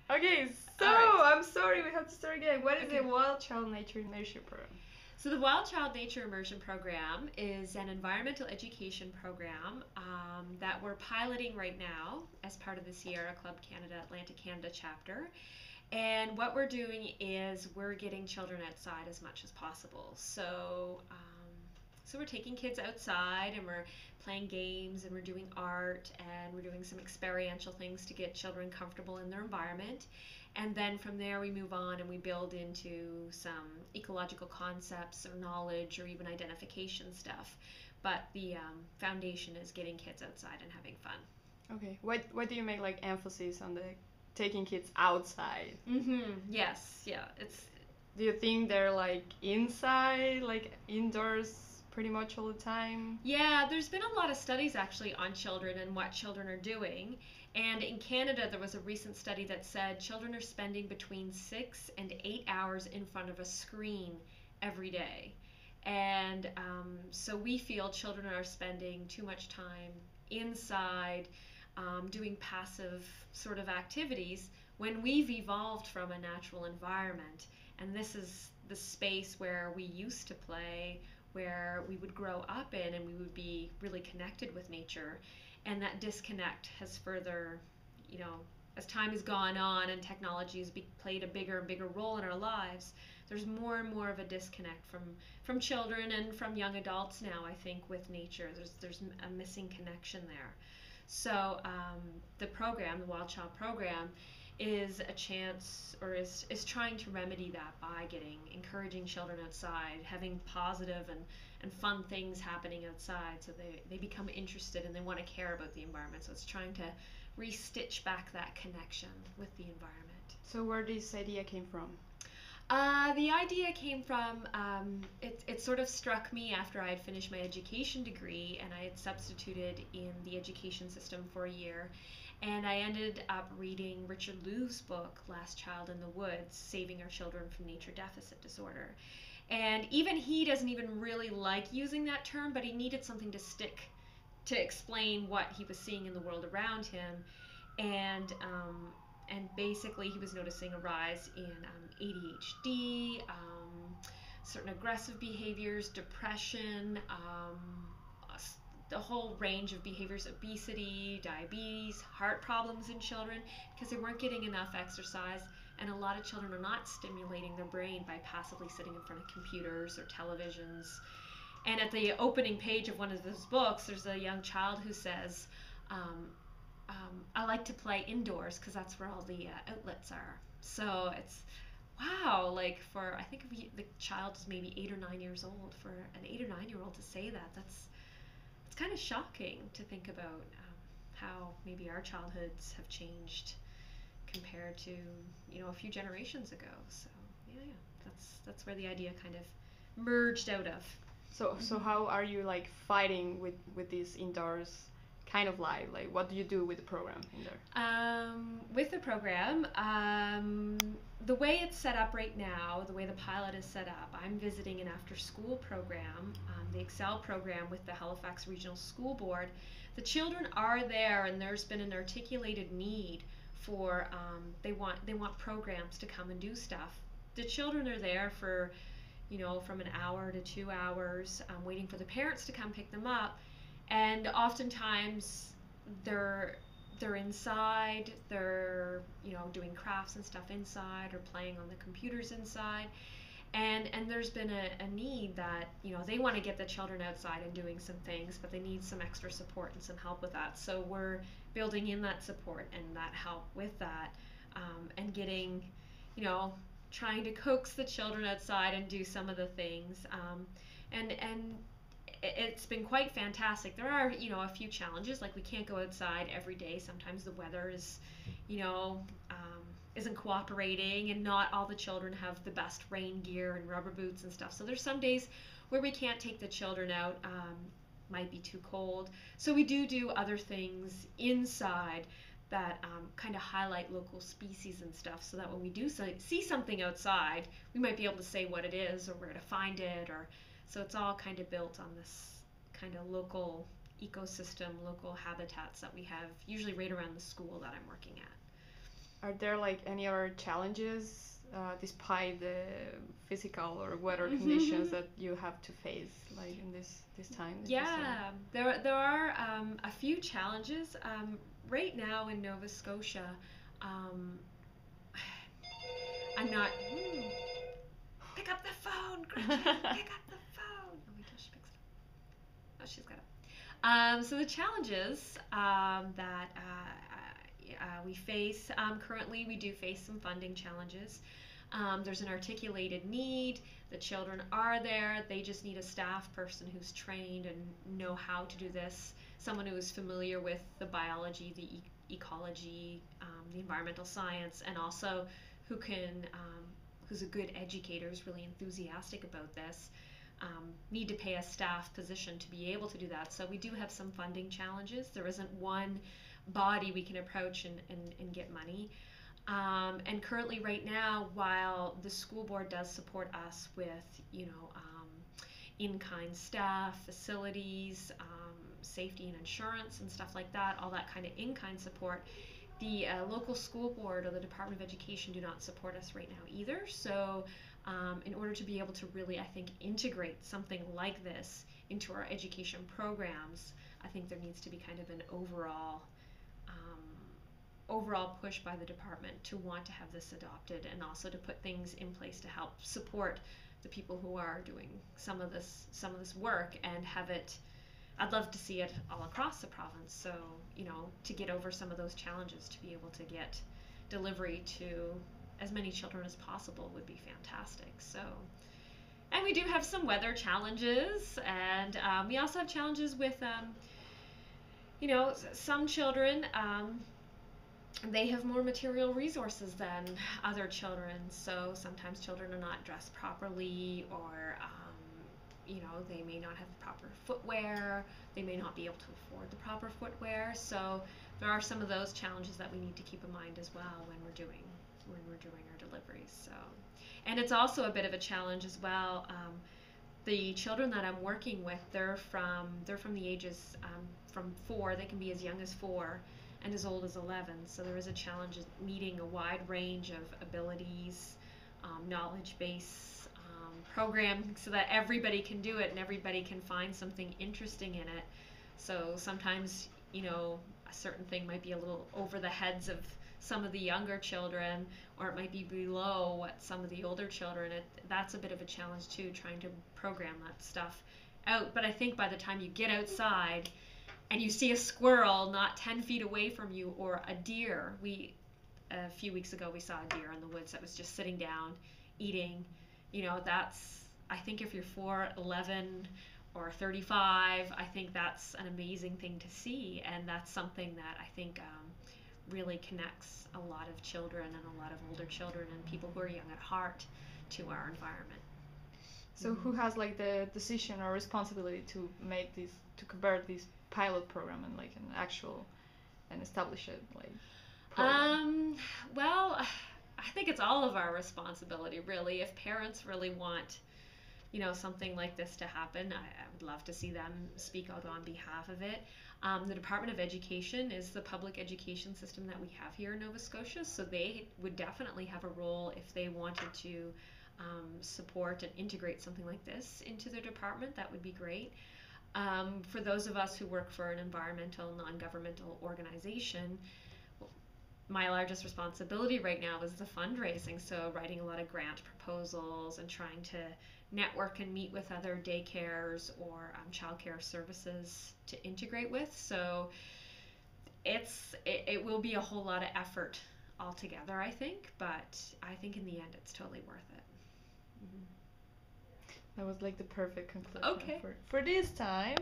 Okay, so All right. I'm sorry, we have to start again. What is Okay. the Wild Child Nature Immersion Program? So the Wild Child Nature Immersion Program is an environmental education program that we're piloting right now as part of the Sierra Club Canada Atlantic Canada chapter. And what we're doing is we're getting children outside as much as possible. So we're taking kids outside and we're playing games and we're doing art and we're doing some experiential things to get children comfortable in their environment. And then from there we move on and we build into some ecological concepts or knowledge or even identification stuff. But the foundation is getting kids outside and having fun. Okay, what do you make like emphasis on the taking kids outside? Yes, yeah. It's Do you think they're like inside, like indoors pretty much all the time? Yeah, there's been a lot of studies actually on children and what children are doing. And in Canada, there was a recent study that said children are spending between 6 and 8 hours in front of a screen every day. And so we feel children are spending too much time inside doing passive sort of activities when we've evolved from a natural environment. And this is the space where we used to play, where we would grow up in and we would be really connected with nature. And that disconnect has further, you know, as time has gone on and technology has played a bigger and bigger role in our lives, there's more and more of a disconnect from children and from young adults now, I think, with nature. There's a missing connection there. So the program, the Wild Child program, is a chance or is trying to remedy that by encouraging children outside, having positive and fun things happening outside so they become interested and they want to care about the environment. So it's trying to restitch back that connection with the environment. So where this idea came from? The idea came from, it sort of struck me after I had finished my education degree and I had substituted in the education system for a year. And I ended up reading Richard Lou's book, Last Child in the Woods, Saving Our Children from Nature Deficit Disorder. And even he doesn't even really like using that term, but he needed something to stick to explain what he was seeing in the world around him. And and basically he was noticing a rise in ADHD, certain aggressive behaviors, depression, the whole range of behaviors, obesity, diabetes, heart problems in children, because they weren't getting enough exercise. And a lot of children are not stimulating their brain by passively sitting in front of computers or televisions. And at the opening page of one of those books, there's a young child who says, I like to play indoors because that's where all the outlets are. So it's wow, like for I think if the child is maybe 8 or 9 years old, for an 8 or 9 year old to say that, that's it's kind of shocking to think about how maybe our childhoods have changed compared to a few generations ago. So yeah, that's where the idea kind of merged out of. So how are you like fighting with this indoors kind of life? Like what do you do with the program in there? With the program, the way it's set up right now, the way the pilot is set up, I'm visiting an after school program, the Excel program with the Halifax Regional School Board. The children are there and there's been an articulated need for, they want programs to come and do stuff. The children are there for, from an hour to 2 hours, waiting for the parents to come pick them up. And oftentimes they're inside, they're doing crafts and stuff inside or playing on the computers inside. And there's been a need that they want to get the children outside and doing some things, but they need some extra support and some help with that. So we're building in that support and that help with that, and getting you know trying to coax the children outside and do some of the things, and it's been quite fantastic. There are, a few challenges, like we can't go outside every day. Sometimes the weather is, you know, isn't cooperating, and not all the children have the best rain gear and rubber boots and stuff. So there's some days where we can't take the children out. Might be too cold. So we do other things inside that kind of highlight local species and stuff, so that when we do see something outside, we might be able to say what it is or where to find it, or so it's all kind of built on this kind of local ecosystem, local habitats that we have usually right around the school that I'm working at. Are there like any other challenges despite the physical or weather conditions that you have to face like in this time that you said? Yeah, there are a few challenges. Right now in Nova Scotia, um, I'm not. Pick up the phone, Gretchen. Pick up the phone. Oh, wait till she picks it up. Oh, she's got it. So the challenges that we face currently, we do face some funding challenges. There's an articulated need. The children are there. They just need a staff person who's trained and know how to do this. Someone who is familiar with the biology, the ecology, the environmental science, and also who can who's a good educator, is really enthusiastic about this. Need to pay a staff position to be able to do that. So we do have some funding challenges. There isn't one body we can approach and get money. And currently, right now, while the school board does support us with, in-kind staff, facilities, safety and insurance and stuff like that, all that kind of in-kind support, the local school board or the Department of Education do not support us right now either. So in order to be able to really, I think, integrate something like this into our education programs, I think there needs to be kind of an overall push by the department to want to have this adopted, and also to put things in place to help support the people who are doing some of this work and have it. I'd love to see it all across the province. So, to get over some of those challenges, to be able to get delivery to as many children as possible would be fantastic. So, and we do have some weather challenges, and we also have challenges with, some children. They have more material resources than other children, so sometimes children are not dressed properly, or they may not have the proper footwear, they may not be able to afford the proper footwear. So there are some of those challenges that we need to keep in mind as well when we're doing our deliveries. So, and it's also a bit of a challenge as well. The children that I'm working with, they're from the ages from 4, they can be as young as 4 and as old as 11. So there is a challenge of meeting a wide range of abilities, knowledge base, program, so that everybody can do it and everybody can find something interesting in it. So sometimes, a certain thing might be a little over the heads of some of the younger children, or it might be below what some of the older children. That's a bit of a challenge too, trying to program that stuff out. But I think by the time you get outside and you see a squirrel not 10 feet away from you, or a deer, a few weeks ago we saw a deer in the woods that was just sitting down eating. I think if you're 4, 11, or 35, I think that's an amazing thing to see, and that's something that I think really connects a lot of children and a lot of older children and people who are young at heart to our environment. So who has like the decision or responsibility to convert this pilot program and like and establish it like program? Well, I think it's all of our responsibility, really. If parents really want, something like this to happen, I would love to see them speak out on behalf of it. The Department of Education is the public education system that we have here in Nova Scotia, so they would definitely have a role if they wanted to support and integrate something like this into their department. That would be great. For those of us who work for an environmental, non-governmental organization, my largest responsibility right now is the fundraising, so writing a lot of grant proposals and trying to network and meet with other daycares or childcare services to integrate with. So it will be a whole lot of effort altogether, I think, but I think in the end it's totally worth it. That was like the perfect conclusion Okay. for this time.